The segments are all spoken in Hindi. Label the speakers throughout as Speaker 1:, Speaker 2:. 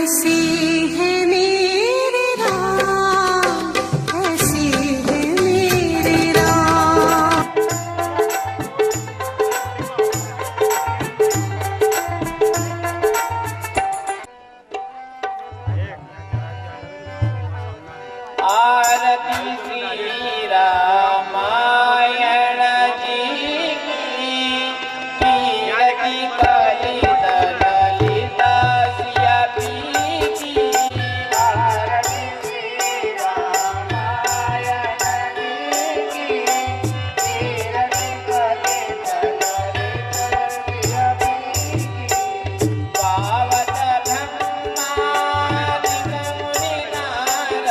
Speaker 1: ऐसी है मेरी रात, ऐसी है मेरी रात।
Speaker 2: आरती श्री रामायण जी की, कीर्ति कलित ललिता सिया पी की। आरती श्री रामायण जी की, कीर्ति कलित ललिता सिया पी की। पावत ब्रह्मादि मुनि नारद,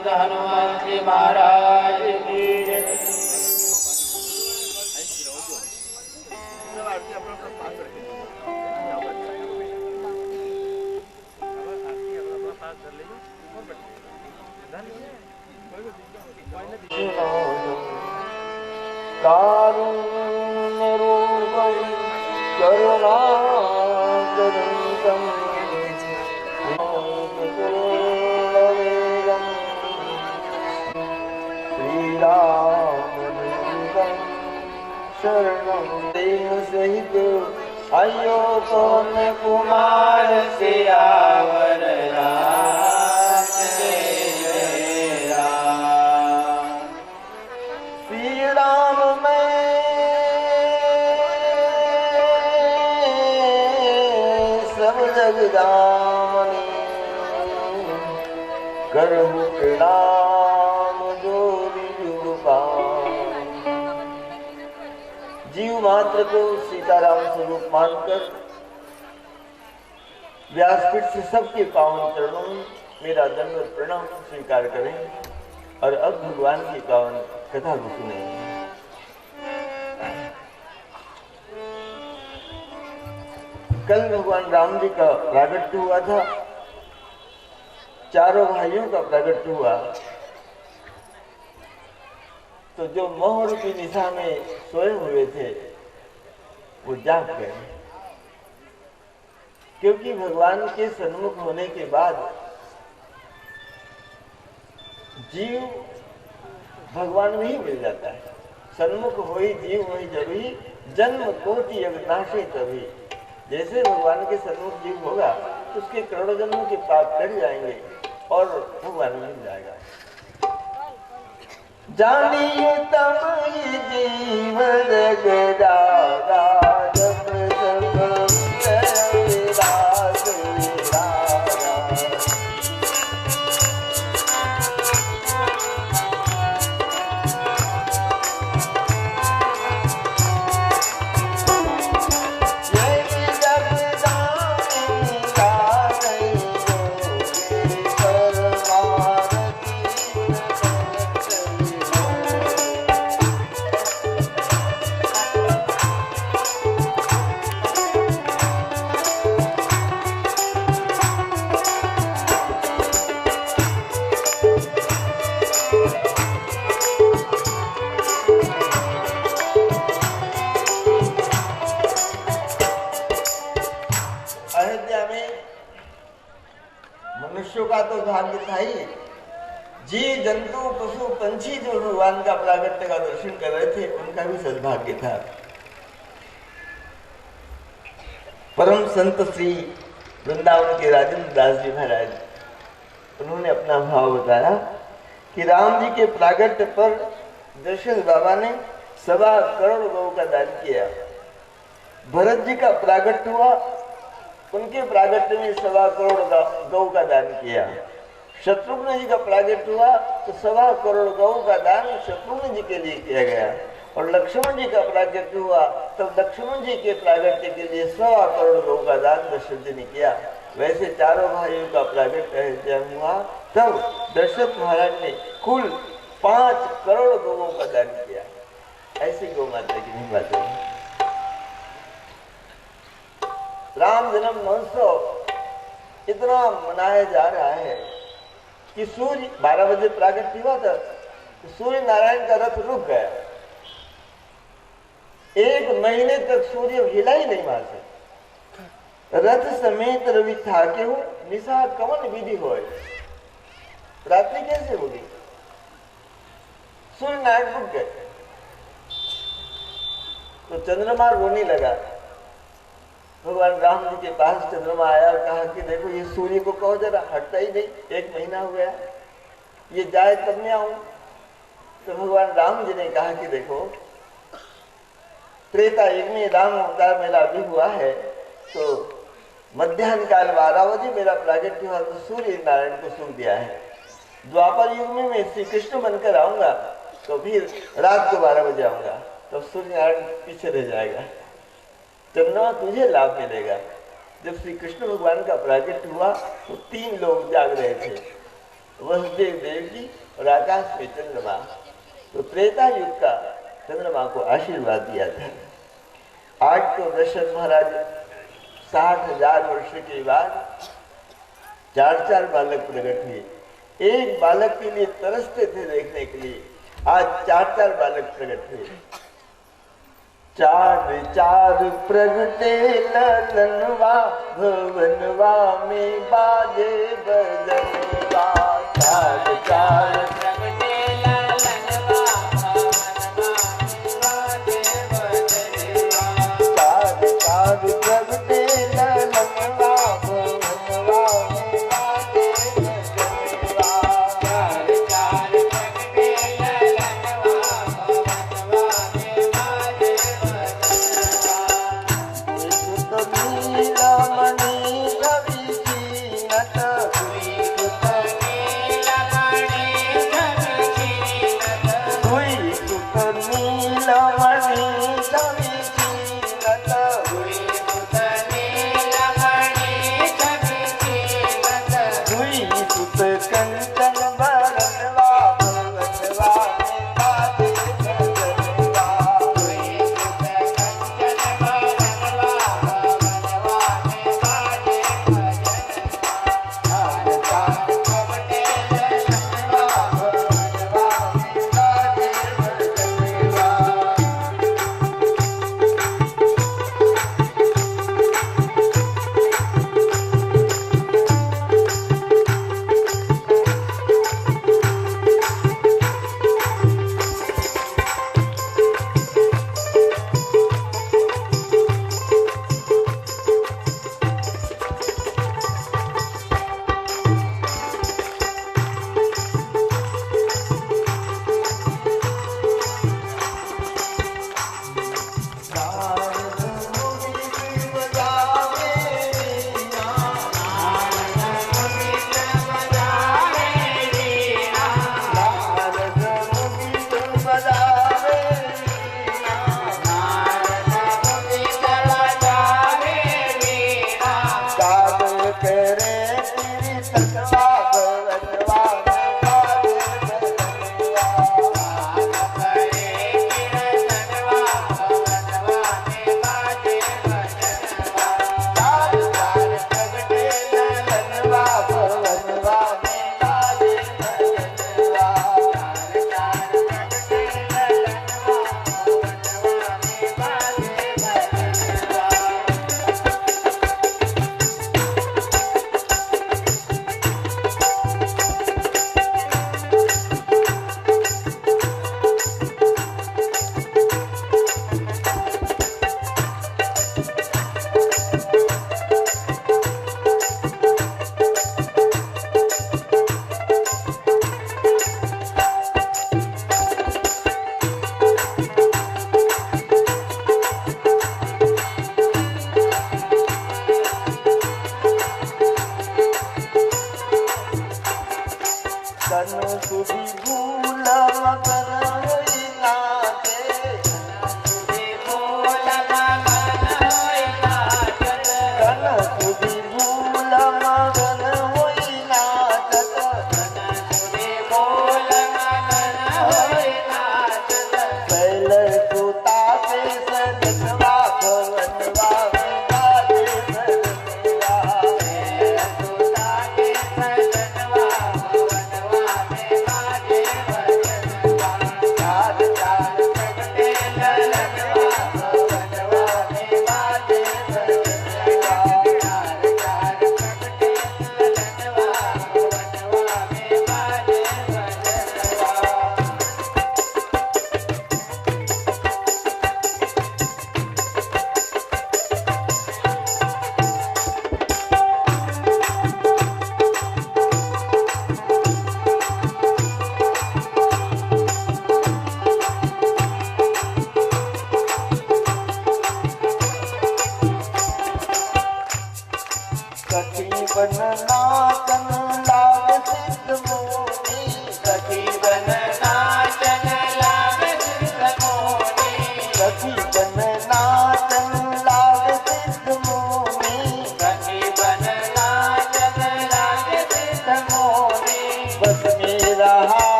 Speaker 2: समर्थ हनुमान जी महाराज की जय। कारुण्यरूपं करुणाकरं वेगं श्रीरामदूतं शरणं देव सहित आयो पवन कुमार सियावर रामचंद्र राम। श्री राम मैं सब जग जानी करहु प्रणाम जोरी जुग पाऊं। जीव मात्र को सीताराम स्वरूप मानकर व्यासपीठ से सबके पावन चरणों में मेरा दंडवत प्रणाम स्वीकार करें और अब भगवान की पावन कथा को सुने। कल भगवान राम जी का प्रागट्य हुआ था, चारों भाइयों का प्रागट्य हुआ। तो जो मोह रूपी निशा में सोए हुए थे वो जाग गए, क्योंकि भगवान के सन्मुख होने के बाद जीव भगवान में ही मिल जाता है। सन्मुख होई जीव वही जभी, जन्म कोटि अविनाशी तभी। जैसे भगवान के सन्मुख जीव होगा तो उसके करोड़ों जन्मों के पाप कट जाएंगे और भगवान मिल जाएगा। जानिए तम जीव जगदा मनुष्यों का तो भाग्य था ही, जीव जंतु पशु पंछी जो भगवान का प्रागट्य का दर्शन कर रहे थे उनका भी सद्भाग्य था। परम संत श्री वृंदावन के राजेंद्र दास जी महाराज, उन्होंने अपना भाव बताया कि राम जी के प्रागट्य पर दशरथ बाबा ने 1.25 करोड़ गौ का दान किया। भरत जी का प्रागट्य हुआ, उनके प्रागट्य में 1.25 करोड़ गौ का दान किया। शत्रुघ्न जी का प्रागट्य हुआ तो 1.25 करोड़ गौ का दान शत्रुघ्न जी के लिए किया गया। और लक्ष्मण जी का प्रागट्य हुआ तब लक्ष्मण जी के प्रागट्य के लिए 1.25 करोड़ गौ का दान दशरथ जी ने किया। वैसे चारों भाइयों का प्रागट्य हुआ तब दशरथ महाराज ने कुल 5 करोड़ गौओं का दान किया। ऐसी गौ माता की नहीं बात है। राम जन्म महोत्सव इतना मनाया जा रहा है कि सूर्य 12 बजे प्रागट्य हुआ था तो सूर्य नारायण का रथ रुक गया। 1 महीने तक सूर्य हिला ही नहीं वहां से। रथ समेत रवि थाके हो निशा कवन विधि होए। रात्रि कैसे होगी? सूर्य नारायण रुक गए तो चंद्रमा रोने लगा। भगवान राम जी के पास चंद्रमा आया और कहा कि देखो ये सूर्य को कहो जरा, हटता ही नहीं, 1 महीना हो गया, ये जाए तब मैं आऊं। तो भगवान राम जी ने कहा कि देखो त्रेता युग में राम अवतार मेरा भी हुआ है तो मध्याह्न काल 12 बजे मेरा प्रागट्य हुआ तो सूर्य नारायण को सूख दिया है। द्वापर युग में मैं श्री कृष्ण बनकर आऊंगा तो फिर रात को 12 बजे आऊंगा तो सूर्य नारायण पीछे रह जाएगा। चंद्रमा तुझे लाभ मिलेगा। जब श्री कृष्ण भगवान का प्रागट्य हुआ तो 3 लोग जाग रहे थे। वसुदेव देव जी और आकाश में चंद्रमा। तो त्रेता युग का चंद्रमा को आशीर्वाद दिया था। आज तो दशरथ महाराज 60,000 वर्ष के बाद 4 बालक प्रकट हुए। एक बालक के लिए तरसते थे देखने के लिए, आज 4 बालक प्रकट हुए। 4 प्रगटे ललनवा, भवनवा में बाजे बजनवा। 4 प्रगटे ललनवा, भवनवा में बाजे बजनवा। 4 प्रगटे ललनवा, भवनवा में बाजे बजनवा। 4 प्रगटे ललनवा, भवनवा में बाजे नीलमणि रवि कीनत, हुई सुत नीलमणि रवि कीनत, हुई सुत नीलमणि रवि कीनत, हुई सुत नीलमणि रवि कीनत, हुई सुत कंचन बरनवा, भवनवा में बाजे बजनवा। हुई सुत कंचन बरनवा,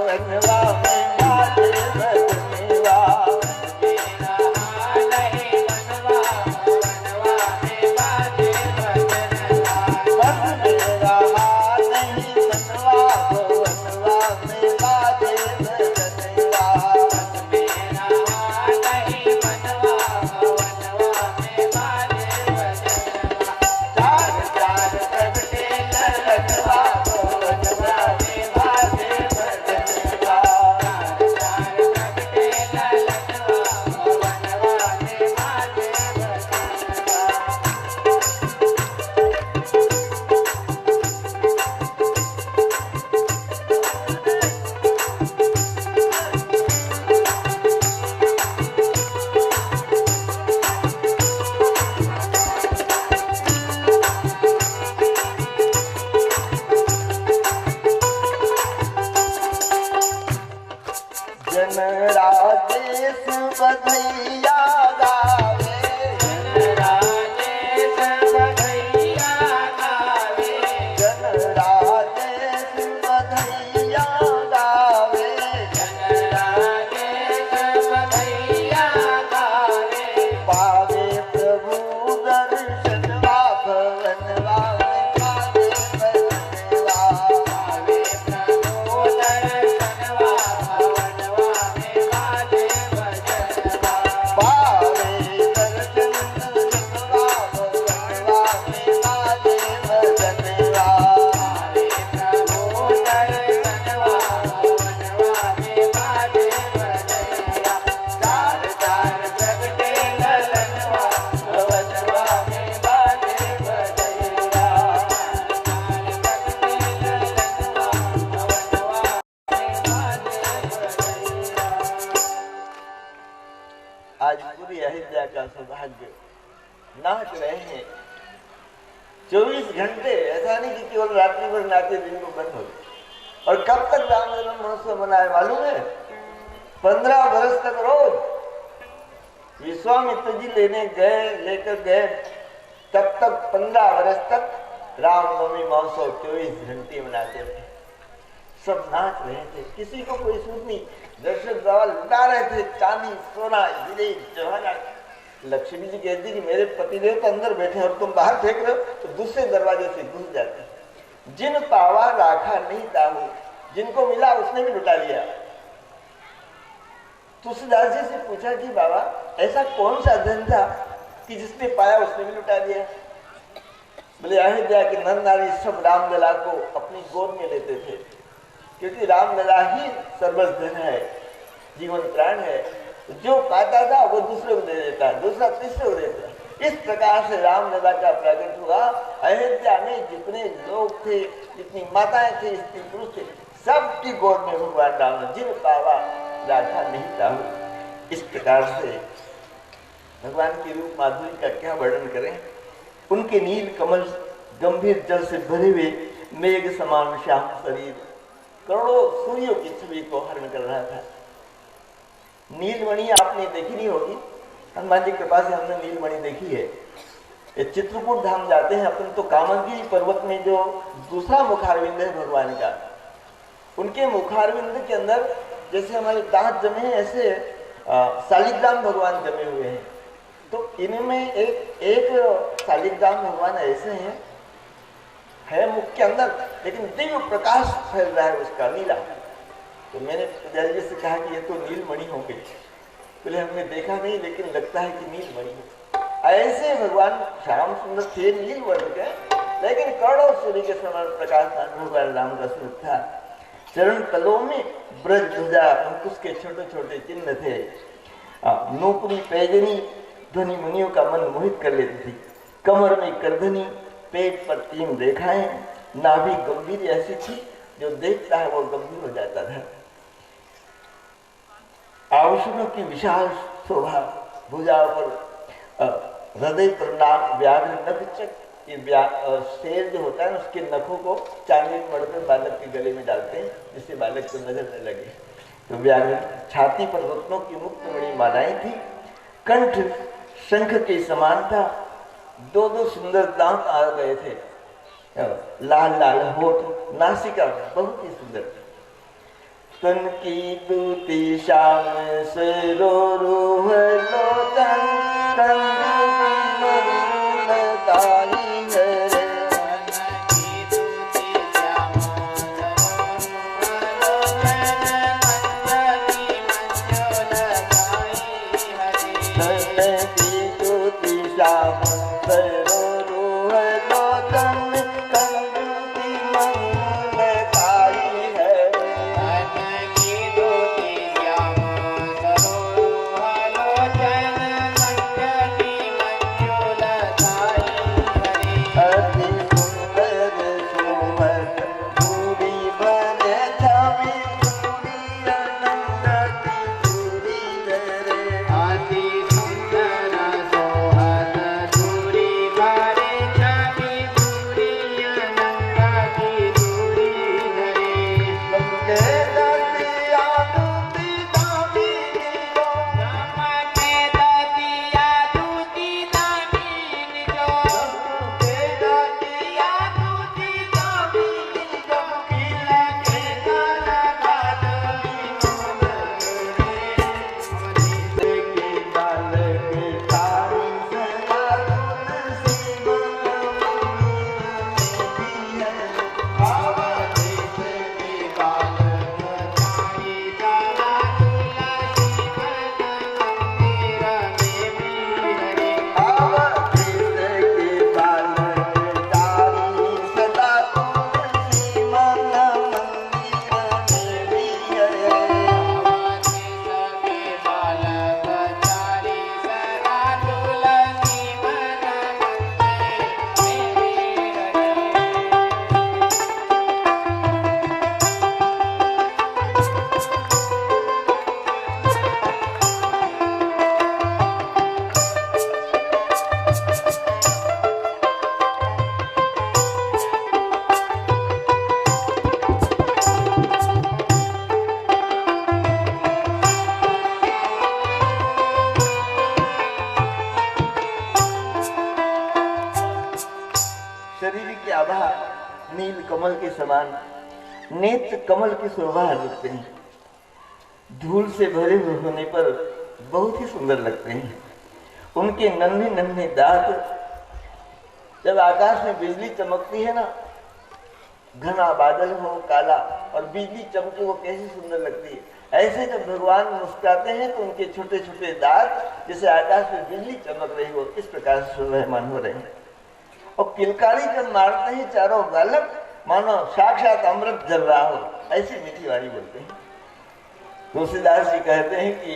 Speaker 2: भवनवा में बाजे बजनवा। जन राजेश बधैया गावे, जन राजेश बधैया गावे, जन राजेश बधैया गावे, जन राजेश बधैया गावे। पावे प्रभु दर्शनवा भवनवा में बाजे बजनवा। पावे प्रभु दर्शनवा आज पूरी अहिल्या का सौभाग्य नाच रहे हैं 24 घंटे। ऐसा नहीं कि केवल रात्रि भर नाचे दिन को बंद हो गए। और कब तक रामलीला महोत्सव मनाए मालूम है? 15 वर्ष तक रोज विश्वामित्र जी लेकर गए तब तक 15 वर्ष तक रामनवमी महोत्सव 24 घंटे मनाते थे। सब नाच रहे थे, किसी को कोई सूझ नहीं। दर्शक बाबा लुटा रहे थे चांदी सोना हीरे जवाहरात। लक्ष्मी जी कहती कि मेरे पतिदेव तो अंदर बैठे और तुम बाहर फेंक रहे हो, तो दूसरे दरवाजे से घुस जाते। जिन पावा राखा नहीं ताहू, जिनको मिला उसने भी लुटा लिया। तुलसीदास जी से पूछा कि बाबा ऐसा कौन सा धन था कि जिसने पाया उसने भी लुटा दिया? बोले अयोध्या के नर नारी सब रामलला को अपनी गोद में लेते थे, क्योंकि रामलला ही सर्वस्व धन है, जीवन प्राण है। जो पाता था वो दूसरे को दे देता, दूसरा तीसरे को देता। इस प्रकार से रामलला का प्रकट हुआ। अयोध्या में जितने लोग थे, जितनी माताएं थे, स्त्री पुरुष थे, सबकी गोद में भगवान राम ने जिन पावा राखा नहीं था। इस प्रकार से भगवान की रूप माधुरी का क्या वर्णन करें। उनके नील कमल गंभीर जल से भरे हुए मेघ समान श्याम शरीर करोड़ों सूर्यों की छवि को हरण कर रहा था। नीलमणि आपने देखी नहीं होगी, हनुमान जी के पास हमने नीलमणि देखी है। ये चित्रकूट धाम जाते हैं अपन तो कामदगिरी पर्वत में जो दूसरा मुखारविंद है भगवान का, उनके मुखारविंद के अंदर जैसे हमारे दांत जमे हैं, ऐसे शालिग्राम भगवान जमे हुए हैं। तो इनमें एक शालिग्राम भगवान ऐसे हैं, है मुख के अंदर, लेकिन दिव्य प्रकाश फैल रहा है उसका नीला। तो मैंने पुजारी जी से कहा कि ये तो नीलमणि होंगे। बोले हमने देखा नहीं, लेकिन लगता है कि नीलमणि है। ऐसे भगवान श्याम सुंदर थे, नील वर्ण के, लेकिन करोड़ों सूर्य के समान प्रकाश भगवान राम का स्वरूप था। चरण तलों में ब्रज ध्वजा अंकुश के छोटे छोटे चिन्ह थे। नूपुरी पैजनी ध्वनि मुनियों का मन मोहित कर लेती थी। कमर में करधनी, पेट पर 3 रेखाएं, नाभि गंभीर ऐसी थी जो देखता है वो गंभीर हो जाता था। आभूषणों की विशाल शोभा, भुजाओं पर हृदय पर नाक व्याघ्र नख चक, ये शेर जो होता है ना उसके नखों को चांदी में मड़कर बालक के गले में डालते हैं जिससे बालक को नजर न लगे। तो व्याघ्र छाती पर रत्नों की मुक्त मणि मालाएं थी। कंठ शंख के समान था। 2 सुंदर दांत आ गए थे। लाल लाल होठ, नासिका बहुत ही सुंदर। तन की दूती श्याम सरो रूह लोचन कंदुकी शरीर की आभा नील कमल के समान, नेत्र कमल की शोभा लगते हैं। धूल से भरे हुए होने पर बहुत ही सुंदर लगते हैं। उनके नन्हे नन्हे दांत, जब आकाश में बिजली चमकती है ना, घना बादल हो काला और बिजली चमके, वो कैसी सुंदर लगती है। ऐसे जब भगवान मुस्कुराते हैं तो उनके छोटे छोटे दांत जैसे आकाश में बिजली चमक रही हो, इस प्रकार से शोभायमान हो रहे हैं। और किलकारी जब मारते हैं चारों बालक, मानो साक्षात अमृत जल रहा हो, ऐसी मीठी वाणी बोलते हैं। तुलसीदास जी कहते हैं कि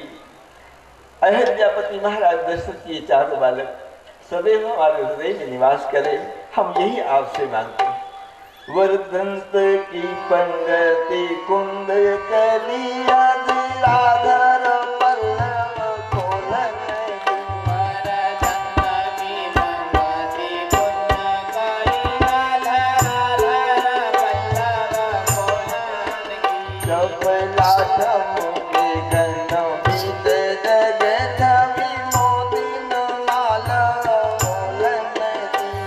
Speaker 2: अयोध्यापति महाराज दशरथ के चारों बालक सदैव हमारे हृदय में निवास करे, हम यही आपसे मांगते हैं। वरदंत की पंगति कुंद कलिया राधर पल्लव खोलन, चपला चमुके गन बीत जग छवि मोदिन लाल मोलन,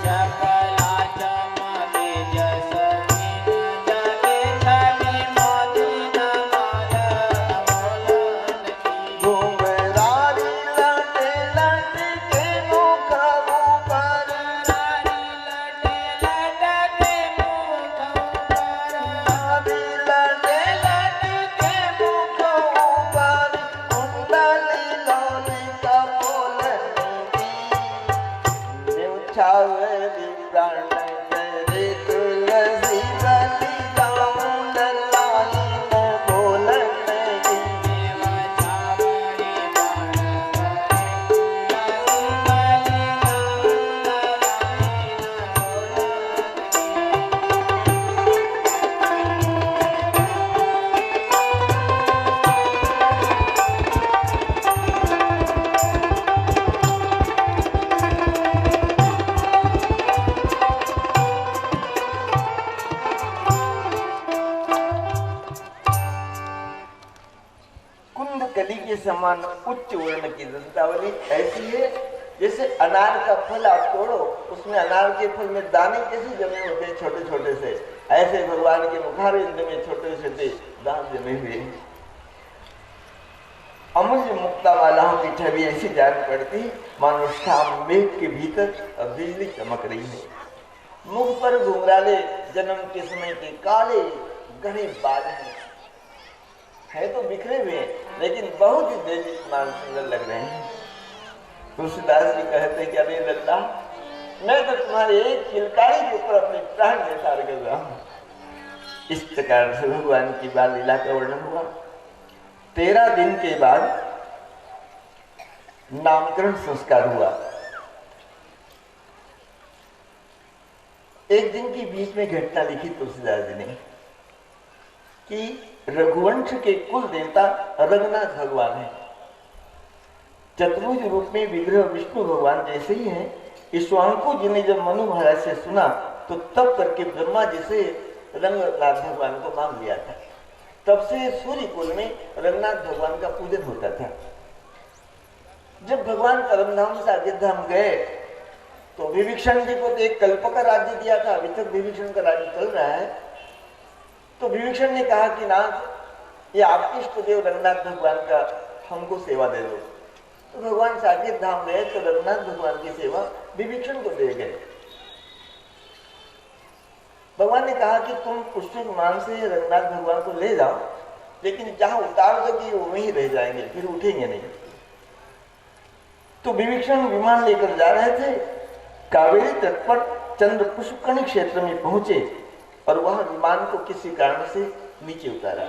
Speaker 2: चपला चमके जसमीन जग छवि मोदिन लाल मोलन, घुंघरारी लटे लटके मुख ऊपर, लटे मुख ऊपर, लटे लटके मुख ऊपर, कुंडली लोलिका बोलती, न्यौछावरी प्राण करे तुलसी बलि जाऊं ललाई न बोलती, न्यौछावरी प्राण करे तुलसी बलि जाऊं ललाई कुंद कली के समान उच्च वर्ण की दंतावली ऐसी है जैसे अनार का फल आप तोड़ो, उसमें अनार के फल में दाने कैसे जमे होते हैं छोटे छोटे से, ऐसे भगवान के मुखारविंद में छोटे छोटे दाने जमे हुए हैं। अमूल्य मुक्ता मालाओं की छवि ऐसी जान पड़ती मानो शाम मेघ के भीतर बिजली चमक रही है। मुख पर घुंघराले जन्म के समय के काले घने बाल है तो बिखरे हुए हैं, लेकिन बहुत ही देदीप्यमान सुंदर लग रहे हैं। तुलसीदास जी कहते कि अरे लल्ला, मैं तो तुम्हारे एक किलकारी के ऊपर अपने प्राण निसार कर रहा हूं। इस प्रकार से भगवान की बाल लीला का वर्णन हुआ। 13 दिन के बाद नामकरण संस्कार हुआ। एक दिन की बीच में घटना लिखी तुलसीदास जी ने कि रघुवंश के कुल देवता रघुनाथ भगवान है। चतुर्भुज रूप में विग्रह विष्णु भगवान जैसे ही हैं। ईश्वांकु जी ने जब मनु महाराज से सुना तो तब करके ब्रह्मा जी से रंगनाथ भगवान को मांग लिया था। तब से सूर्य कुल में रंगनाथ भगवान का पूजन होता था। जब भगवान परमधाम से अयोध्या गए तो विभीषण जी को तो एक कल्प का राज्य दिया था, अभी तक विभीषण का राज्य चल रहा है। तो विभीषण ने कहा कि नाथ, ये आपके इष्ट देव रंगनाथ भगवान का हमको सेवा दे दो। तो भगवान साकेत धाम गए तो रंगनाथ भगवान की सेवा विभीषण को दे गए। भगवान ने कहा कि तुम पुष्पिक मान से रंगनाथ भगवान को ले जाओ, लेकिन जहां उतार दोगे वो वहीं रह जाएंगे, फिर उठेंगे नहीं। तो विभीषण विमान लेकर जा रहे थे, कावेरी तट पर चंद्र पुष्करणी क्षेत्र में पहुंचे और वहां विमान को किसी कारण से नीचे उतारा।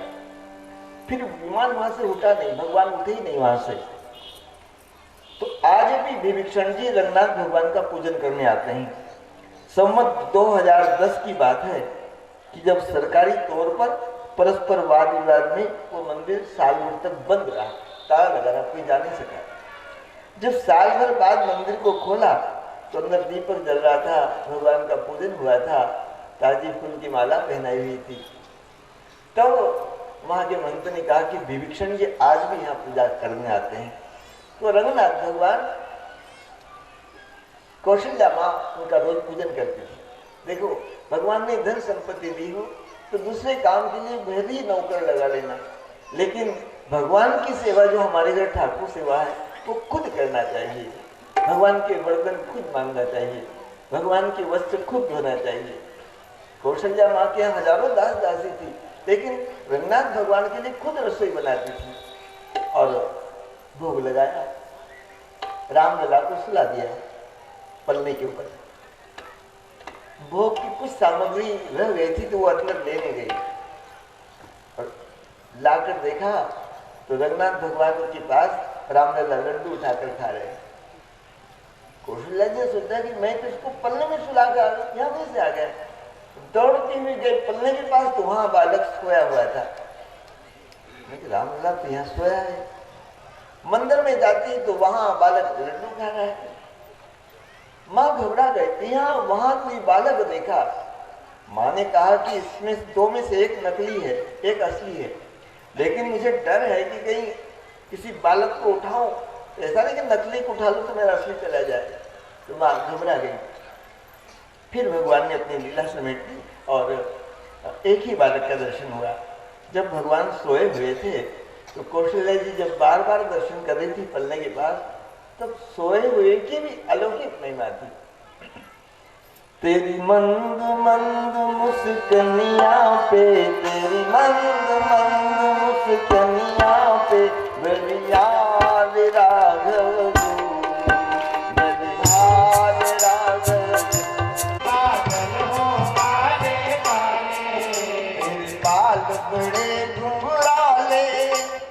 Speaker 2: फिर विमान वहां से उठा नहीं, भगवान उठे ही नहीं वहां से। तो आज भी विभीषण जी रंगनाथ भगवान का पूजन करने आते हैं। संवत 2010 की बात है कि जब सरकारी तौर पर परस्पर वाद विवाद में वो मंदिर साल भर तक बंद रहा, ताला लगा रहा, कोई जा नहीं सका। जब साल भर बाद मंदिर को खोला तो अंदर दीपक जल रहा था, भगवान का पूजन हुआ था, ताजी फूल की माला पहनाई हुई थी। तब वहां के महंत ने कहा कि विभीषण जी आज भी यहाँ पूजा करने आते हैं। तो रंगनाथ भगवान कौशल्या माँ उनका रोज पूजन करती थी। देखो, भगवान ने धन संपत्ति दी हो तो दूसरे काम के लिए भले ही नौकर लगा लेना, लेकिन भगवान की सेवा जो हमारे घर ठाकुर सेवा है वो खुद करना चाहिए। भगवान के बर्तन खुद मांगना चाहिए, भगवान के वस्त्र खुद धोना चाहिए। कौशल्या माँ के यहाँ हजारों दास दासी थी, लेकिन रंगनाथ भगवान के लिए खुद रसोई बनाती थी और भोग लगाया। रामलला को सुला दिया पलने के ऊपर। भोग की कुछ सामग्री रह गई थी तो वो अंदर लेने गई और लाकर देखा तो रंगनाथ भगवान के पास रामलला लड्डू उठाकर खा रहे। कौशल्या जी ने सोचा कि मैं तो इसको पलने में सुला के आ गया, यहाँ कैसे आ गया। दौड़ती हुई गई पलने के पास तो वहां बालक सोया हुआ था। रामलला तो यहाँ सोया है। मंदिर में जाती तो वहां बालक लड्डू खा रहा है। माँ घबरा गई, यहाँ वहां कोई बालक देखा। माँ ने कहा कि इसमें दो में से एक नकली है, एक असली है, लेकिन मुझे डर है कि कहीं किसी बालक को उठाऊं, ऐसा नहीं कि नकली को उठा लूं तो मेरा असली चला जाए। तो माँ घबरा गई। फिर भगवान ने अपनी लीला समेट ली और एक ही बालक का दर्शन हुआ। जब भगवान सोए हुए थे तो कौशल्या जी जब बार बार दर्शन कर रही थी पलने के पास, तब सोए हुए की भी अलौकिक महिमा थी। तेरी मंद मंद मुस्कनिया पे, तेरी मंद मंद मुस्कनिया पे बलियाल राघव बलिहाल राघव। बाल बड़े घुंघराले,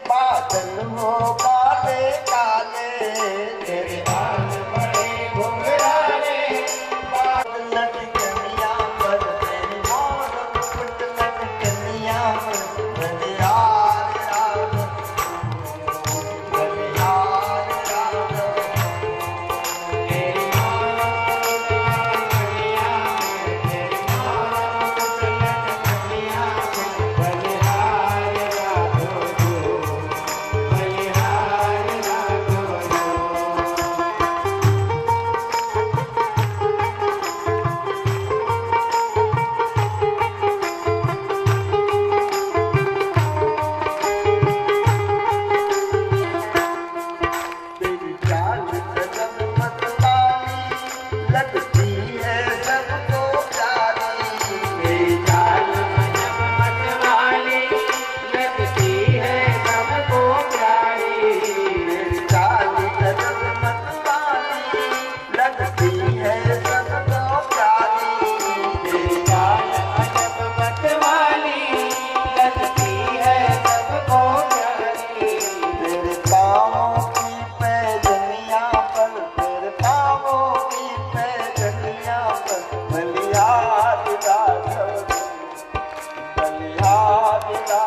Speaker 2: बादल हो काले काले, तेरे बाल बड़े घुंघराले, बादल लटकनिया पर, तेरी मोर मुकुट लटकनिया पर, बलिहाल राघव बलिहाल राघव। तेरी मोर लटकनिया पर, तेरी मोर मुकुट लटकनिया पर, बलिहाल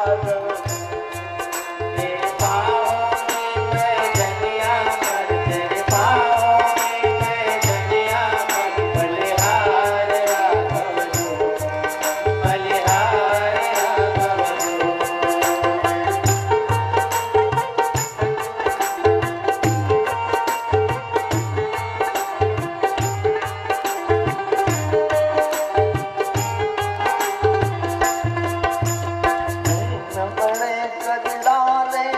Speaker 2: राघव
Speaker 3: तेरे पाँव में मैं जनिया कर, तेरे पाँव में मैं जनिया कर, बलिहार राघव जो, बलिहार राघव जो।
Speaker 2: न बड़े कजरारे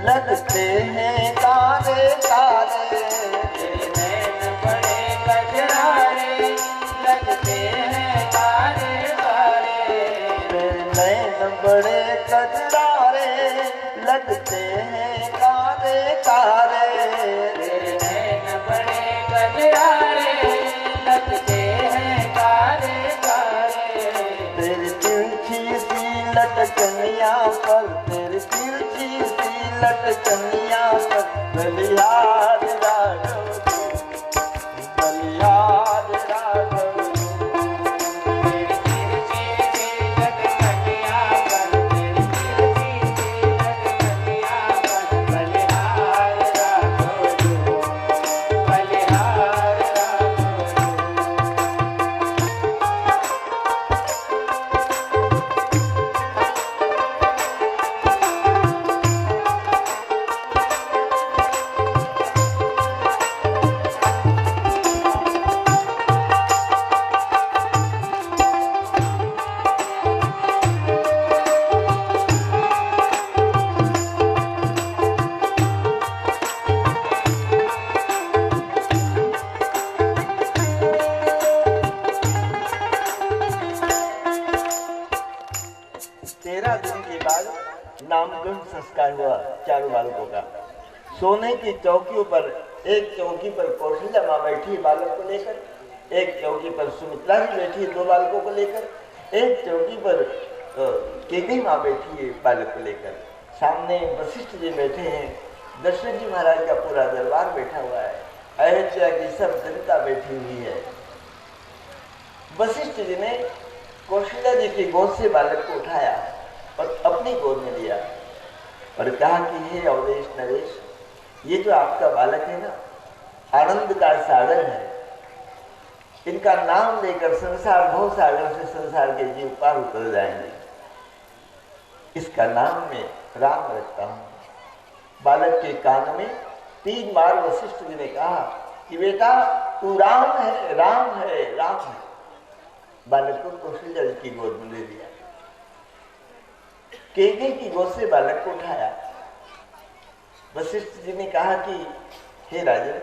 Speaker 2: लगते हैं तारे तारे,
Speaker 3: तेरे नैन बड़े कजरारे लगते हैं तारे तारे।
Speaker 2: तेरे नैन बड़े कजरारे लगते हैं तारे तारे।
Speaker 3: तेरे नैन बड़े कजरारे लगते हैं तारे तारे।
Speaker 2: तेरी तिरछी सी लटकनिया पर, तेरी तिरछी सी लटकनिया पर, बलिहार राघव जो, बलिहार राघव जो।
Speaker 3: तेरी तिरछी सी लटकनिया पर, तेरी तिरछी सी लटकनिया पर, बलिहार राघव जो, बलिहार राघव जो।
Speaker 2: तेरह दिन के बाद नामकरण संस्कार हुआ चारों बालकों का। सोने की चौकियों पर, एक चौकी पर कौशल्या माँ बैठी है बालक को लेकर, एक चौकी पर सुमित्रा जी बैठी है दो बालकों को लेकर, एक चौकी पर केकई माँ बैठी है बालक को लेकर। सामने वशिष्ठ जी बैठे हैं, दशरथ जी महाराज का पूरा दरबार बैठा हुआ है, अयोध्या की सब जनता बैठी हुई है। वशिष्ठ जी ने कौशल्या जी की गोद से बालक को उठाया और अपनी गोद में लिया और कहा कि हे अवधेश नरेश, ये जो आपका बालक है ना, आनंद का सागर है। इनका नाम लेकर संसार भव सागर से संसार के जीव पार उतर जाएंगे। इसका नाम मैं राम रखता हूँ। बालक के कान में 3 बार वशिष्ठ जी ने कहा कि बेटा तू राम है, राम है, राम है। बालक को कौशल्या जी की गोद में ले लिया, केकई की गोद से बालक को उठाया। वशिष्ठ जी ने कहा कि हे राजन,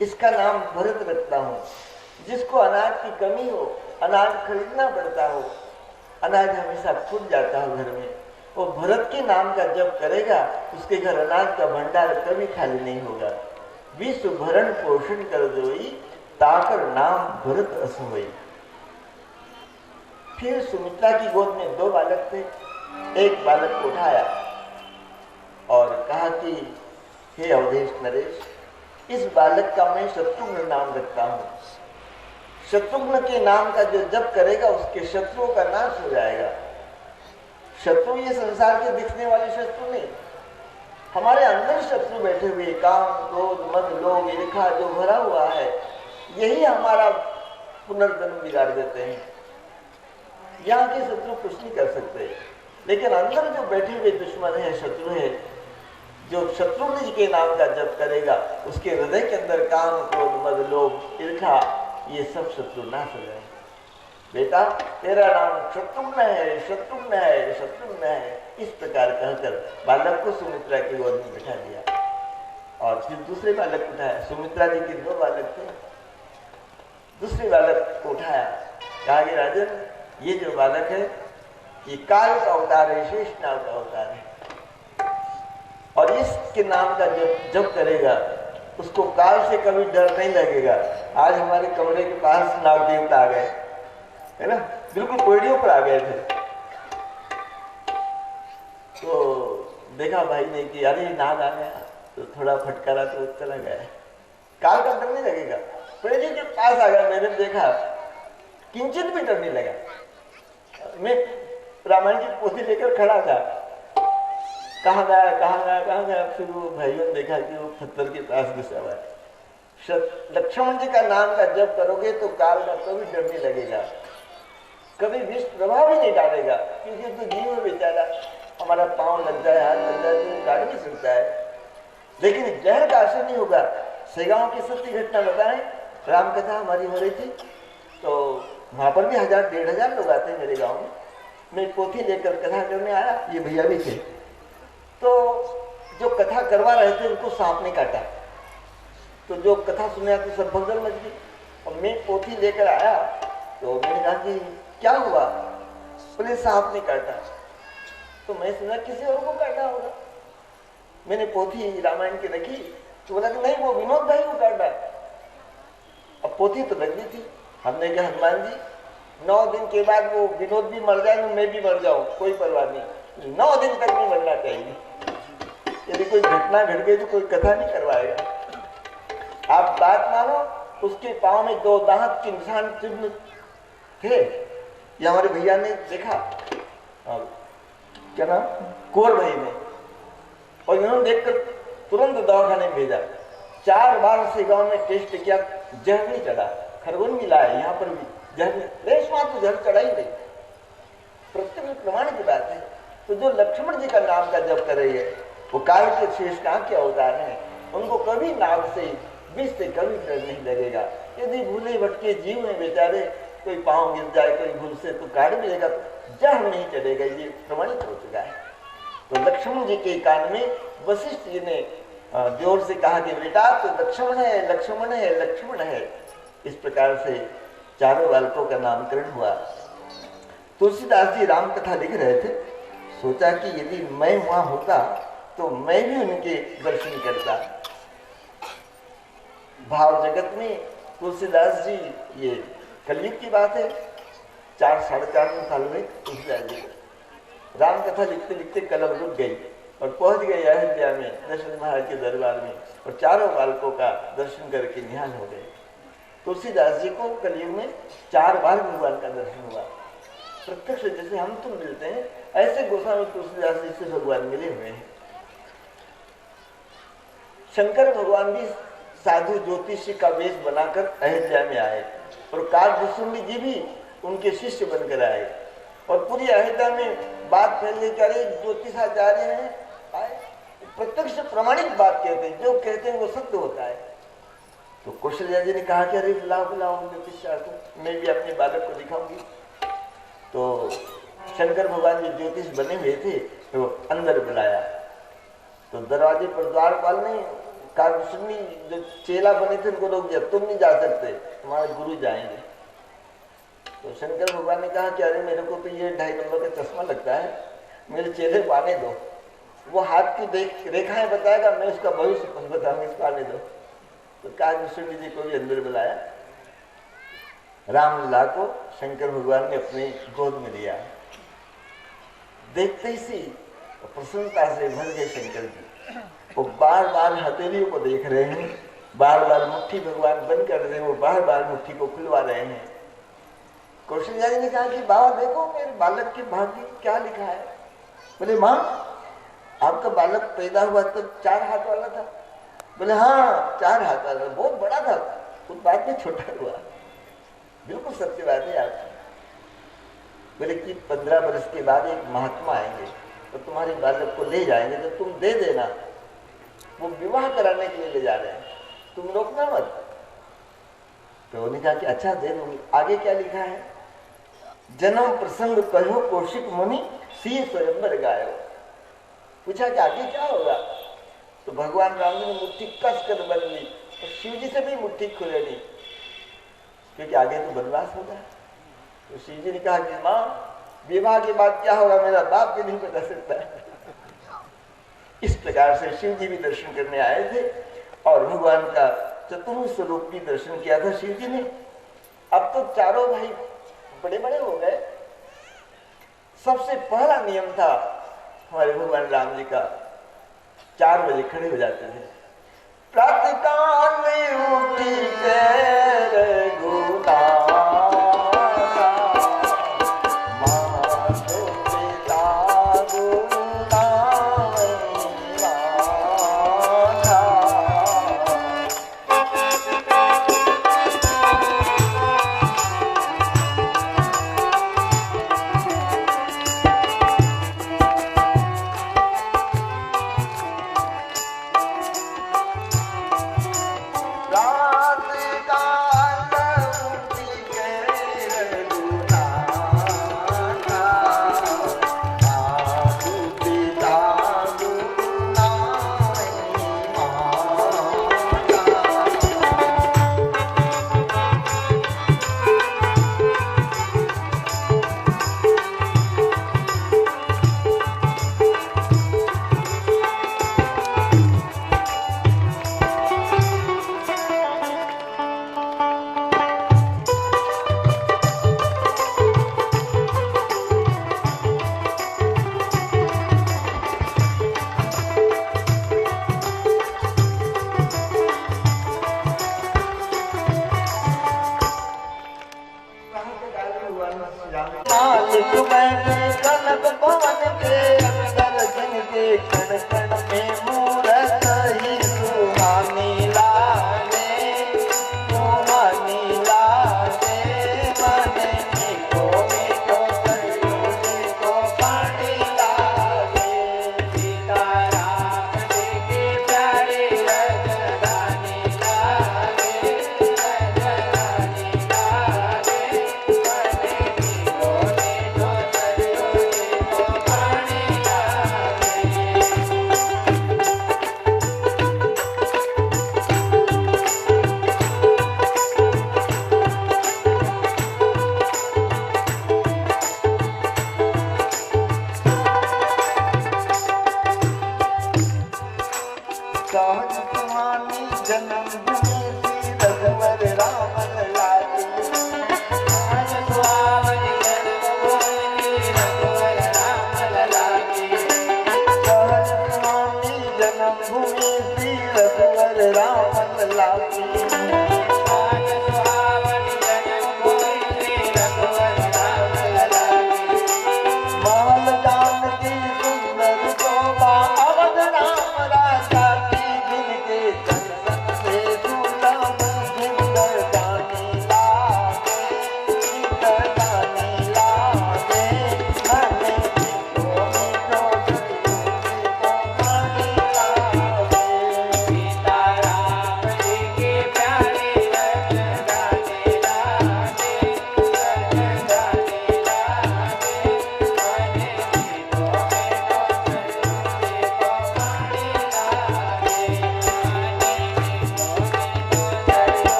Speaker 2: इसका नाम भरत रखता हूं। जिसको अनाज की कमी हो, अनाज खरीदना पड़ता हो, अनाज हमेशा फूट जाता हो घर में, वो भरत के नाम का जप करेगा, उसके घर अनाज का भंडार कभी खाली नहीं होगा। विश्व भरण पोषण कर दोई, ताकर नाम भरत अस होई। फिर सुमित्रा की गोद में 2 बालक थे, एक बालक को उठाया और कहा कि हे अवधेश नरेश, इस बालक का मैं शत्रुघ्न नाम रखता हूँ। शत्रुघ्न के नाम का जो जप करेगा उसके शत्रुओं का नाश हो जाएगा। शत्रु ये संसार के दिखने वाले शत्रु नहीं, हमारे अंदर शत्रु बैठे हुए, काम क्रोध मद लोभ ईर्ष्या जो भरा हुआ है, यही हमारा पुनर्जन्म बिगाड़ देते हैं। यहाँ के शत्रु कुछ नहीं कर सकते, लेकिन अंदर जो बैठे हुए दुश्मन है, शत्रु है, जो शत्रुघ्न जी के नाम का जप करेगा, उसके हृदय के अंदर काम क्रोध मद लोभ ईर्ष्या ये सब शत्रु नाश हो जाए। बेटा तेरा नाम शत्रुघ्न है, शत्रुघ्न है, शत्रुघ्न है। इस प्रकार कहकर बालक को सुमित्रा की गोद में बिठा दिया और फिर दूसरे बालक को उठाया। सुमित्रा जी के 2 बालक थे, दूसरे बालक को उठाया, कहा कि राजन, ये जो बालक है ये काल का अवतार है, शेषनाग का अवतार है, और इसके नाम का जप करेगा उसको काल से कभी डर नहीं लगेगा। आज हमारे कमरे के पास नाग देवता आ गए, है ना, बिल्कुल कोयड़ियों पर आ गए थे। तो देखा भाई ने कि अरे नाग आ गया, तो थोड़ा फटकारा तो चला गया। काल का डर नहीं लगेगा। पेड़ी के पास आ गया, मैंने देखा किंचित भी डर नहीं लगा। मैं रामायण की पोथी लेकर खड़ा था। कहाँ गया कहाँ गया कहाँ गया। फिर वो भाइयों ने देखा कि वो पत्थर के पास घुसा हुआ है। लक्ष्मण जी का नाम का जप करोगे तो काल का कभी डर नहीं लगेगा, कभी विष प्रभाव ही नहीं डालेगा, क्योंकि तो जीव है बेचारा, हमारा पांव लग जाए हाथ लग जाए तो काट भी सकता है, लेकिन जहर का असर नहीं होगा। सेगांव की सत्य घटना बताएं, राम कथा हमारी हो रही थी तो वहां पर भी 1000-1500 लोग आते हैं मेरे गांव में। मैं पोथी लेकर कथा करने आया, ये भैया भी थे, तो जो कथा करवा रहे थे उनको सांप ने काटा, तो जो कथा सुने तो सब भगदड़ मच गई। और मैं पोथी लेकर आया तो मैंने कहा कि क्या हुआ, बोले सांप ने काटा। तो मैं सुना किसी और को काटा होगा। मैंने पोथी रामायण की रखी तो बोला कि नहीं वो विनोद भाई को काटा। अब पोथी तो लग गई थी, हमने कहा हनुमान जी 9 दिन के बाद वो विनोद भी मर जाए मैं भी मर जाऊं, कोई परवाह नहीं, 9 दिन तक नहीं मरना चाहिए। यदि कोई घटना घट गई तो कोई कथा नहीं करवाएगा। आप बात मानो, उसके पांव में 2 दांत के निशान चिन्ह थे, ये हमारे भैया ने देखा, क्या नाम कुंवर भाई ने, और इन्होंने देखकर तुरंत दवाखाने में भेजा। 4 बार से गांव में टेस्ट किया, जहर नहीं चढ़ा। खरगोन भी लाए, यहाँ पर भी जहर तो जहर चढ़ा ही नहीं, प्रत्यक्ष प्रमाण की बात है। तो जो लक्ष्मण जी का नाम का जप कर रही है वो काल के शेष का के अवतार हैं, उनको कभी नाग से विष से कभी डर नहीं लगेगा। यदि भूले भटके जीव हैं बेचारे, कोई पांव गिर जाए कोई भूल से तो काट भी लेगा, जहर नहीं चढ़ेगा, ये प्रमाणित हो चुका है। तो लक्ष्मण जी के कान में वशिष्ठ जी ने जोर से कहा कि बेटा तो लक्ष्मण है लक्ष्मण है लक्ष्मण है। इस प्रकार से चारों बालकों का नामकरण हुआ। तुलसीदास जी राम कथा लिख रहे थे, सोचा कि यदि मैं वहां होता तो मैं भी उनके दर्शन करता। भाव जगत में तुलसीदास जी, ये कलयुग की बात है, 4-4.5 साल में तुलसीदास जी राम कथा लिखते लिखते कलम रुक गई और पहुंच गए अयोध्या में दशरथ महाराज के दरबार में, और चारों बालकों का दर्शन करके निहाल हो गए। तुलसीदास जी को कलयुग में 4 बार भगवान का दर्शन हुआ प्रत्यक्ष। जैसे हम तुम मिलते हैं ऐसे गोस्वामी तुलसीदास जी से भगवान मिले हुए हैं। शंकर भगवान भी साधु ज्योतिषी का वेश बनाकर अयोध्या में आए, और कालभूषुंडी जी भी उनके शिष्य बनकर आए, और पूरी अयोध्या में बात फैल गई कि अरे ज्योतिषाचार्य हैं आए। प्रत्यक्ष प्रमाणित बात कहते हैं, जो कहते हैं वो सत्य होता है। तो कौशल्या जी ने कहा कि अरे लाओ बुलाओ ज्योतिषाचार्य, मैं भी अपने बालक को दिखाऊंगी। तो शंकर भगवान जो ज्योतिष बने हुए थे तो अंदर बुलाया, तो दरवाजे पर द्वारपाल ने कालभूषुंडी जो चेला बने थे उनको रोक दिया, तुम नहीं जा सकते, तुम्हारे गुरु जाएंगे। तो शंकर भगवान ने कहा कि अरे मेरे को तो ये 2.5 नंबर का चश्मा लगता है, मेरे चेले को आने दो, वो हाथ की रेखाएं बताएगा, मैं उसका भविष्य कुछ बताऊंगा, इसको आने दो। तो कालभूषुंडी जी को भी अंदर बुलाया। रामलला को शंकर भगवान ने अपनी गोद में लिया। देखते ही सी प्रसन्नता से भर गए शंकर जी। वो बार बार हथेलियों को देख रहे हैं, बार बार मुट्ठी भगवान बंद कर रहे हैं, वो बार बार मुट्ठी को खुलवा रहे हैं। कौशल्या जी ने कहा कि बाबा देखो मेरे बालक के भाग्य में क्या लिखा है। बोले माँ आपका बालक पैदा हुआ तो 4 हाथ वाला था। बोले हाँ 4 हाथ वाला, बहुत बड़ा था, कुछ बाद में छोटा हुआ। बिल्कुल सत्य बात है आपकी। बोले कि 15 वर्ष के बाद एक महात्मा आएंगे तो तुम्हारे बालक को ले जाएंगे, तो तुम दे देना, वो विवाह कराने के लिए ले जा रहे हैं, तुम रोकना मत। तो उन्होंने कहा कि अच्छा दे दूंगी। आगे क्या लिखा है, जन्म प्रसंग कहो कौशिक मुनि सी स्वयंवर गायो। पूछा कि आगे क्या होगा, तो भगवान राम जी ने मुट्ठी कस कर बंद ली, तो शिव जी से भी मुट्ठी खुले नहीं, क्योंकि आगे तो वनवास होगा। तो शिव जी ने कहा कि माँ विवाह के बाद क्या होगा मेरा बाप भी नहीं बता सकता है। इस प्रकार से शिव जी भी दर्शन करने आए थे और भगवान का चतुर्थ स्वरूप भी दर्शन किया था शिव जी ने। अब तो चारों भाई बड़े बड़े हो गए। सबसे पहला नियम था हमारे भगवान राम जी का, 4 बजे खड़े हो जाते थे। प्रातःकाल उठी कर गुना माधो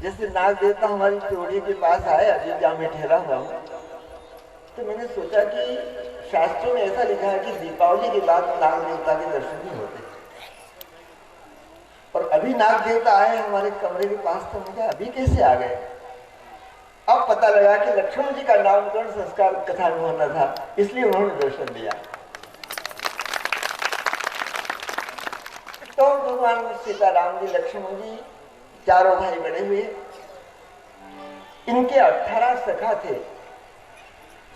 Speaker 2: जैसे नाग देवता हमारी चोरी के पास आए, अयोध्या में ठहरा हुआ हूँ, तो मैंने सोचा कि शास्त्रों में ऐसा लिखा है कि दीपावली के बाद नाग देवता के दर्शन नहीं होते, और अभी नाग देवता आए हमारे कमरे के पास, तो मुझे अभी कैसे आ गए। अब पता लगा कि लक्ष्मण जी का नामकरण संस्कार कथा में होना था, इसलिए उन्होंने दर्शन दिया। तो भगवान सीताराम जी, लक्ष्मण जी, चारों भाई बड़े हुए। इनके 18 सखा थे,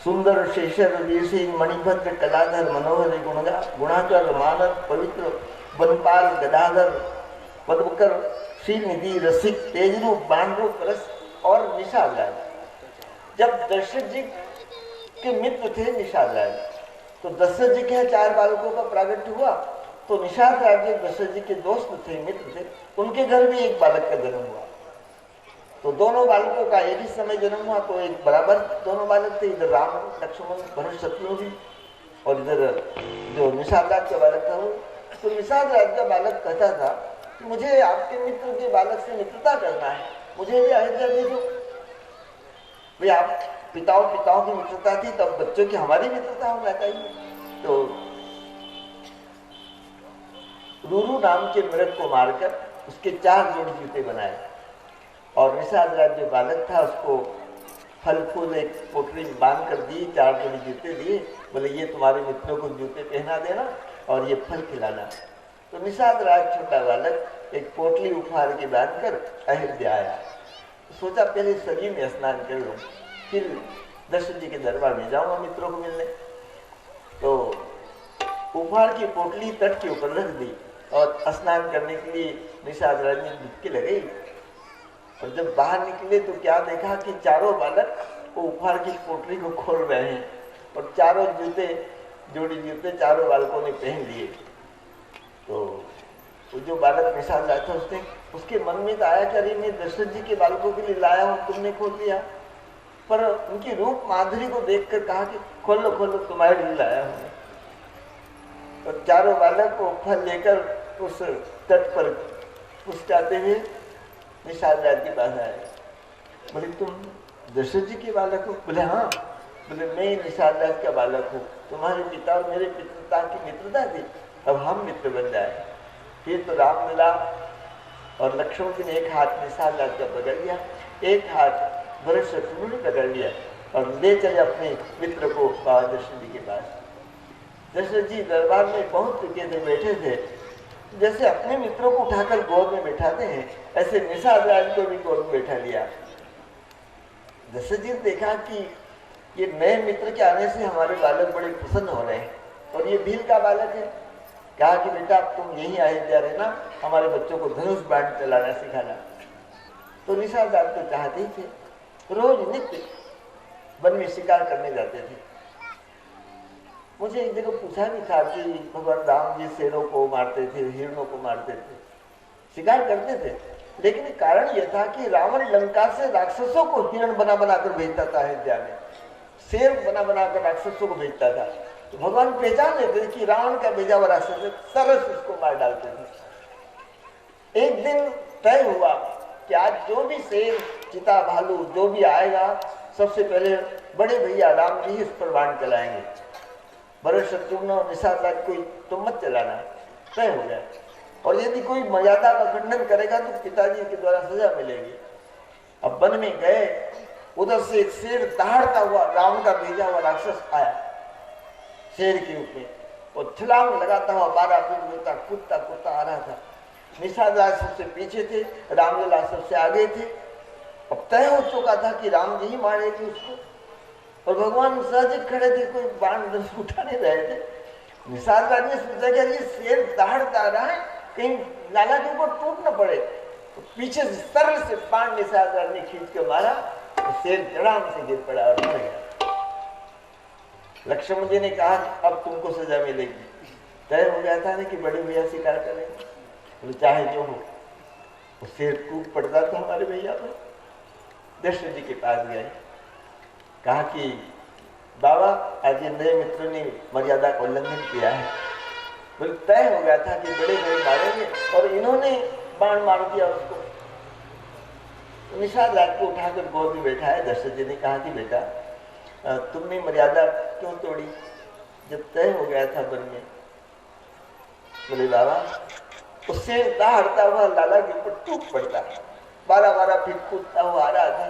Speaker 2: सुंदर, शेषर, वीरसिंह, मणिभद्र, कलाधर, मनोहर, गुणाकर, मानद, पवित्र, वनपाल, गदाधर, पद्मकर, श्रीनिधि, रसिक, तेजरूप, बाणरूप, रस और निषाद राज। जब दशरथ जी के मित्र थे निषाद राज, तो दशरथ जी के 4 बालकों का प्रागट्य हुआ, तो निषाद राज दशरथ जी के दोस्त थे, मित्र थे, उनके घर भी एक बालक का जन्म हुआ। तो दोनों बालकों का एक ही समय जन्म हुआ, तो एक बराबर दोनों बालक थे, इधर राम, लक्ष्मण, भरत, शत्रुघ्न, और इधर जो निषाद राज का बालक था वो। तो निषाद राज का बालक कहता था कि मुझे आपके मित्र के बालक से मित्रता करना है, मुझे भी अयोध्या दे दो। भाई आप पिताओं की मित्रता थी, तब बच्चों की हमारी मित्रता होना चाहिए। तो रूरू नाम के मृग को मारकर उसके 4 जोड़ी जूते बनाए, और निषाद राज जो बालक था उसको फल फूल एक पोटली में बांध कर दी, 4 जोड़ी जूते दिए, बोले ये तुम्हारे मित्रों को जूते पहना देना और ये फल खिलाना। तो निषाद राज छोटा बालक एक पोटली उपहार के बांधकर अयोध्या आया। तो सोचा पहले सरयू में स्नान कर लूं, फिर दशरथ जी के दरबार में जाऊंगा मित्रों को मिलने। तो उपहार की पोटली तट के ऊपर रख दी और स्नान करने के लिए निषाद राज ने डुबकी लगाई, और जब बाहर निकले तो क्या देखा कि चारों बालक वो उपहार की पोटली को खोल रहे हैं, और चारों जोड़ी जूते चारों बालकों ने पहन लिए। तो वो जो बालक निषाद राज था उसके मन में तो आया कि अरे मैं दशरथ जी के बालकों के लिए लाया हूँ, तुमने खोल दिया। पर उनकी रूप माधुरी को देखकर कहा कि खोलो खोलो, तुम्हारे लिए लाया हूँ। और चारों बालक को फल लेकर उस तट पर पुष्टाते हुए निषाद राज के पास आए। बोले तुम दशरथ जी के बालक हो? बोले हाँ। बोले मैं निषाद राज का बालक हूँ, तुम्हारे पिता और मेरे पिता की मित्रता थी, अब हम मित्र बन जाए। फिर तो रामलला और लक्ष्मण जी ने एक हाथ निषाद राज का पकड़ लिया, एक हाथ भरत शत्रुघ्न ने पकड़ लिया, और ले चले अपने मित्र को बाबा दशरथ जी के पास। दशरथ जी दरबार में पहुंच चुके थे, बैठे थे, जैसे अपने मित्रों को उठाकर गोद में बैठाते हैं, ऐसे निषाद राज को भी गोद में बैठा लिया। दशरथ जी ने देखा कि ये नए मित्र के आने से हमारे बालक बड़े प्रसन्न हो रहे हैं, और ये भील का बालक है। कहा कि बेटा तुम यहीं अयोध्या रहना, हमारे बच्चों को धनुष बाण चलाना सिखाना। तो निषाद राज तो चाहते ही थे, रोज नित्य वन में शिकार करने जाते थे। मुझे एक जगह पूछा भी था कि भगवान राम जी शेरों को मारते थे, हिरणों को मारते थे, शिकार करते थे, लेकिन कारण यह था कि रावण लंका से राक्षसों को हिरण बना बनाकर भेजता था अयोध्या में, शेर बना बनाकर राक्षसों को भेजता था। तो भगवान पहचान लेते थे कि रावण का भेजा हुआ राक्षस है, सरस उसको मार डालते थे। एक दिन तय हुआ कि आज जो भी शेर, चिता, भालू जो भी आएगा, सबसे पहले बड़े भैया राम जी इस पर बाण चलाएंगे, भरत शत्रुघ्न और निषाद राज कोई तुम मत चलाना। तय हो गया, और यदि कोई मर्यादा का खंडन करेगा तो पिताजी के द्वारा सजा मिलेगी। अब वन में गए, उधर से एक शेर दहाड़ता हुआ रावण का भेजा हुआ राक्षस आया शेर के रूप में, और छलांग लगाता हुआ 12 फुट कूदता कूदता आ रहा था। निषाद राज सबसे पीछे थे, रामलला सबसे आगे थे। अब तय हो चुका था कि राम जी ही मारेगी उसको, और भगवान सहज खड़े थे, कोई बाण धनुष उठा नहीं रहे थे। निषाद राज ने सोचा कि ये शेर दहाड़ता रहा है, कहीं लाला के ऊपर टूट न पड़े। तो पीछे से सरल से बाण निषाद राज ने खींच के मारा, तो शेर जड़ाम से गिर पड़ा और मर गया। लक्ष्मण जी ने कहा अब तुमको सजा मिलेगी। तय हो गया था ना कि बड़े भैया शिकार करेंगे, तो चाहे जो हो। वो शेर कूद पड़ता था हमारे भैया पर। दशरथ जी के पास गए, कहा कि बाबा आज ये नए मित्रों ने मर्यादा का उल्लंघन किया है। बोले तय हो गया था कि बड़े भाई मारेंगे, और इन्होंने बाण मार दिया उसको। निषाद राज को उठाकर गोद में बैठाया। दशरथ जी ने कहा कि बेटा तुमने मर्यादा क्यों तोड़ी जब तय हो गया था वन में? बोले बाबा, उससे दहाड़ता हुआ लाला के ऊपर टूट पड़ता, 12-12 फीट कूदता हुआ आ रहा था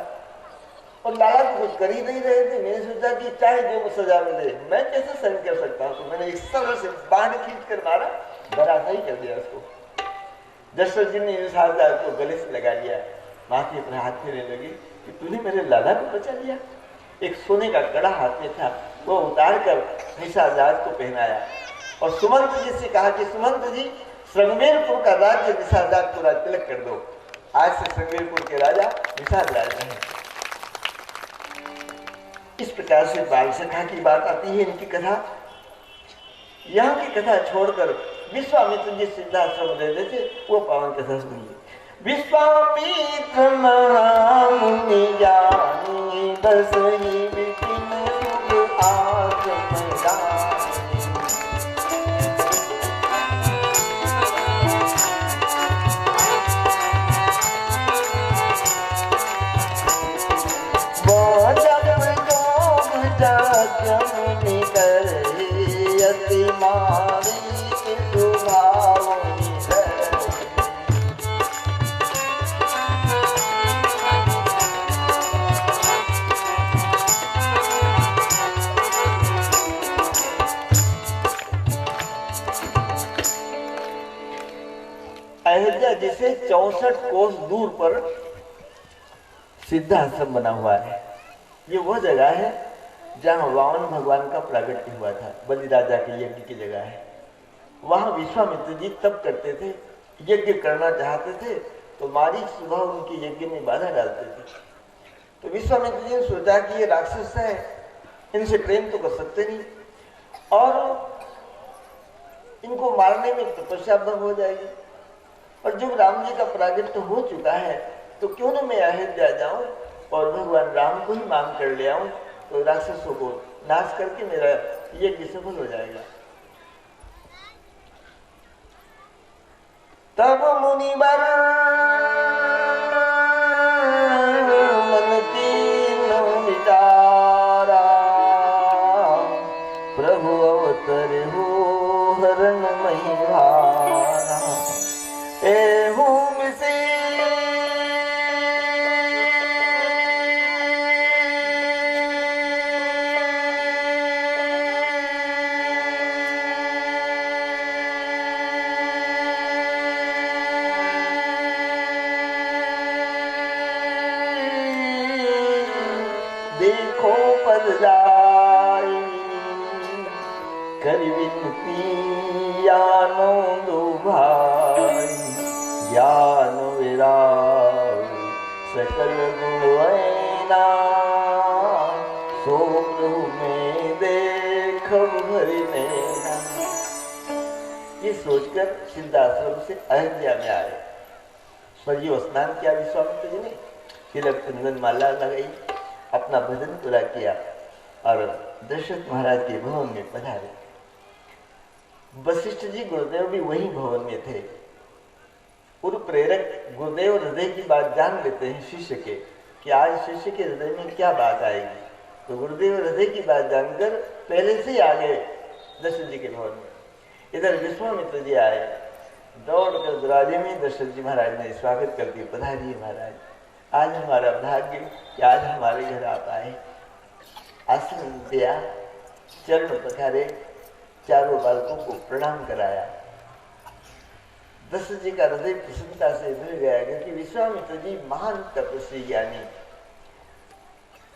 Speaker 2: और लाला को कुछ कर ही नहीं रहे थे। मैंने सोचा कि चाहे जो सजा मिले मैं कैसे सहन कर सकता हूँ, तो मैंने एक सरल से बाण खींच कर मारा, धराशायी ही कर दिया उसको। दशरथ जी ने निषाद राज को गले से लगा लिया, माथे पर हाथ फेरने लगी कि तूने मेरे लाला को बचा लिया। एक सोने का कड़ा हाथ में था, वो उतार कर निषाद राज को पहनाया और सुमंत जी से कहा कि सुमंत जी, श्रृंगवेरपुर का राज्य निषाद राज को तिलक कर दो। आज से श्रृंगवेरपुर के राजा निषाद राज हैं। इस प्रकार से बाल सखा की बात आती है, इनकी कथा। यहाँ की कथा छोड़कर विश्वामित्र जी सिद्धाश्रम रहते थे, वो पावन कथा सुनिए। विश्वामित्र महामुनि ज्ञानी, बसहि विपिन शुभ आश्रम जानी। मुनि करे अति मारी सुभावनी अयोध्या जिसे 64 कोस दूर पर सिद्धाश्रम बना हुआ है। ये वो जगह है जहाँ वामन भगवान का प्रागट्य हुआ था, बलि राजा के यज्ञ की जगह है। वहां विश्वामित्र जी तप करते थे, यज्ञ करना चाहते थे तो मारीच सुबह उनके यज्ञ में बाधा डालते थे। तो विश्वामित्र जी ने सोचा कि ये राक्षस है, इनसे प्रेम तो कर सकते नहीं और इनको मारने में तपस्या भंग हो जाएगी, और जब राम जी का प्रागट्य हो चुका है तो क्यों न मैं अयोध्या जाऊं और भगवान राम को ही मांग कर ले आऊं, तो राक्षसों को नाश करके मेरा यज्ञ सफल हो जाएगा। तब मुनिवर मन तीनों विचारा, प्रभु अवतर हो हरण महिभारा। एहू मिसे देखो पद जाई कर विनती यानो दो भाई, ज्ञान विराग सकल गुण वैना, सो प्रभु में देख भरी नैना। ये सोचकर सिद्धाश्रम से अयोध्या में आए। स्वर्गीय स्नान किया विश्वामित्र जी ने, तिलक चंदन माला लगाई, अपना भजन पूरा किया और दशरथ महाराज के भवन में पधारे। वशिष्ठ जी गुरुदेव भी वही भवन में थे। पूर्व प्रेरक गुरुदेव हृदय की बात जान लेते हैं शिष्य के कि आज शिष्य के हृदय में क्या बात आएगी, तो गुरुदेव हृदय की बात जानकर पहले से ही आ गए दशरथ जी के भवन में। इधर विश्वामित्र जी आए, दौड़कर दरवाजे में दशरथ जी महाराज ने स्वागत कर दिया, पधारिए महाराज, आज हमारा भाग्य कि आज हमारे घर आप आए। आसन दिया, चरण पखारे, चारों बालकों को प्रणाम कराया। दशरथ जी का हृदय प्रसन्नता से भर गया क्योंकि विश्वामित्र जी महान तपस्वी ज्ञानी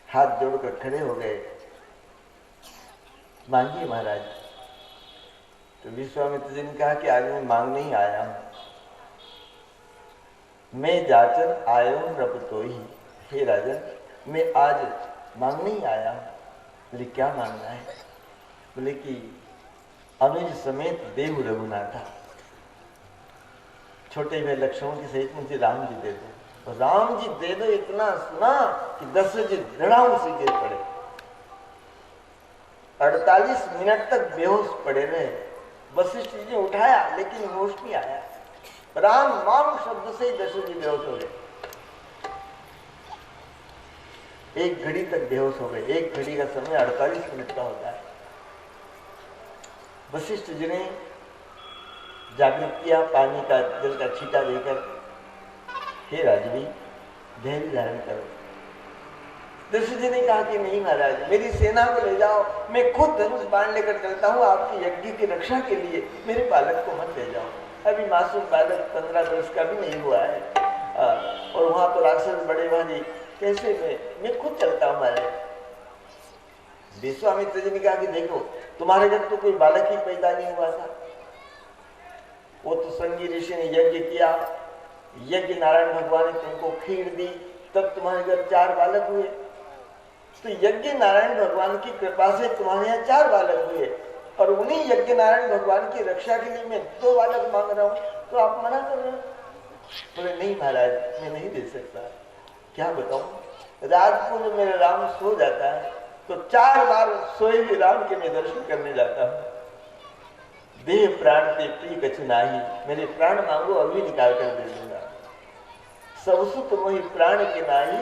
Speaker 2: हाथ जोड़कर खड़े हो गए, मांगिए महाराज। तो विश्वामित्र जी ने कहा कि आज मैं मांग नहीं आया हूं, मैं जाचन आयो रपतो ही। हे राजन, मैं आज मांग नहीं आया हूं। बोले क्या मांगना है? बोले कि अनुज समेत देव रघुनाथा, छोटे भाई लक्ष्मण के सहित मुझे राम जी दे दो। और राम जी दे दो इतना सुना कि दशरथ जी धड़ाम से गिर पड़े, 48 मिनट तक बेहोश पड़े रहे। वशिष्ठ जी ने उठाया लेकिन होश नहीं आया। राम नाम शब्द से ही दशरथ जी बेहोश हो गए। एक घड़ी तक बेहोश हो गए। एक घड़ी का समय 48 मिनट का होता है। वशिष्ठ जी ने जागृत किया, पानी का जल का छींटा देकर, हे राजवी धैर्य धारण करो। दशरथ जी ने कहा कि नहीं महाराज, मेरी सेना को ले जाओ, मैं खुद धनुष बाण लेकर चलता हूँ आपकी यज्ञ की रक्षा के लिए, मेरे बालक को मत ले जाओ। अभी मासूम बालक 15 वर्ष का भी नहीं हुआ है, और वहां तो राक्षस बड़े भारी, कैसे मैं खुद चलता हूँ महाराज। विश्वामित्र जी ने कहा कि देखो, तुम्हारे घर तो कोई बालक ही पैदा नहीं हुआ था, वो तो संगी ऋषि ने यज्ञ किया, यज्ञ नारायण भगवान ने तुमको खीर दी, तब तुम्हारे घर 4 बालक हुए। तो यज्ञ नारायण भगवान की कृपा से तुम्हारे यहाँ 4 बालक हुए, और उन्हीं यज्ञ नारायण भगवान की रक्षा के लिए मैं 2 बालक मांग रहा हूँ, तो आप मना कर रहे हो। बोले नहीं महाराज, मैं नहीं दे सकता। क्या बताऊं, रात को जब मेरा राम सो जाता है तो 4 बार सोए हुए राम के मैं दर्शन करने जाता हूँ। देह प्राण ते प्रिय कछु नाही, मेरे प्राण मांगो अभी निकाल कर दे दूंगा। सब सुत मोहि प्राण के नाही,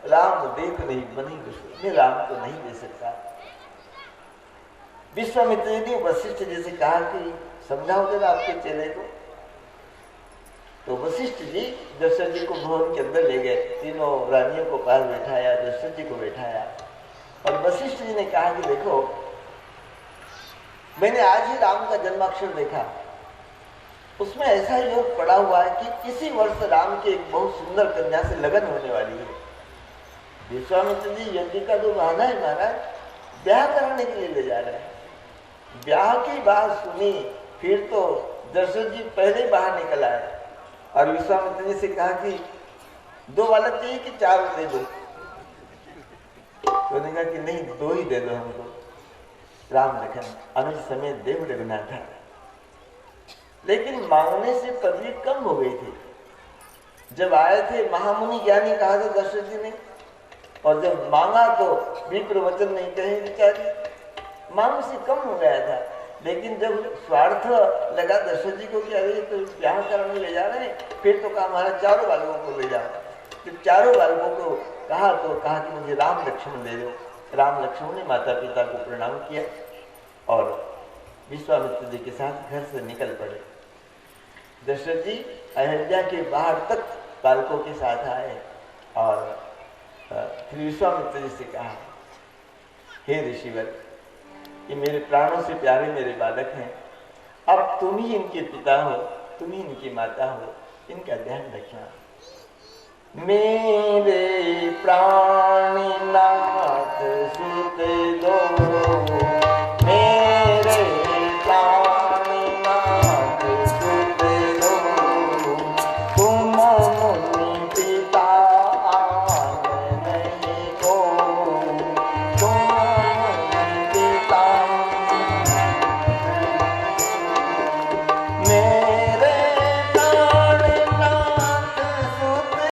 Speaker 2: राम देख नहीं बनी दुश्मन, मैं राम को नहीं दे सकता। विश्वामित्र जी ने वशिष्ठ जी से कहा कि समझाओ जरा आपके चेले को। तो वशिष्ठ जी दशरथ जी को भवन के अंदर ले गए, तीनों रानियों को पास बैठाया, दशरथ जी को बैठाया, और वशिष्ठ जी ने कहा कि देखो, मैंने आज ही राम का जन्माक्षर देखा, उसमें ऐसा योग पड़ा हुआ है कि इसी वर्ष राम की एक बहुत सुंदर कन्या से लगन होने वाली है। विश्वामित्र जी यज्ञ का जो बहाना है महाराज, ब्याह कराने के लिए ले जा रहे हैं। ब्याह की बात सुनी, फिर तो दशरथ जी पहले ही बाहर निकल आए और विश्वामित्र जी से कहा कि 2 बालक चाहिए कि 4 दे दो। तो उन्होंने कहा कि नहीं, 2 ही दे दो हमको। राम लखन अनुज समेत देव रघुनाथ था, लेकिन मांगने से पदवी कम हो गई थी। जब आए थे महामुनि ज्ञानी कहा था दशरथ जी ने, और जब मांगा तो विप्र वचन नहीं कहे बेचारी, मांग से कम हो गया था। लेकिन जब स्वार्थ लगा दशरथ जी को कि अरे तो ब्याह कराने ले जा रहे हैं, फिर तो कहा हमारा 4 बालकों को ले जाओ। फिर 4 बालकों को कहा तो कहा कि मुझे राम लक्ष्मण दे दो। राम लक्ष्मण ने माता पिता को प्रणाम किया और विश्वामित्र जी के साथ घर से निकल पड़े। दशरथ जी अयोध्या के बाहर तक बालकों के साथ आए और फिर विश्वामित्र जी से कहा, हे ऋषिवर, ये मेरे प्राणों से प्यारे मेरे बालक हैं, अब तुम ही इनके पिता हो, तुम ही इनकी माता हो, इनका ध्यान रखना। मेरे प्राण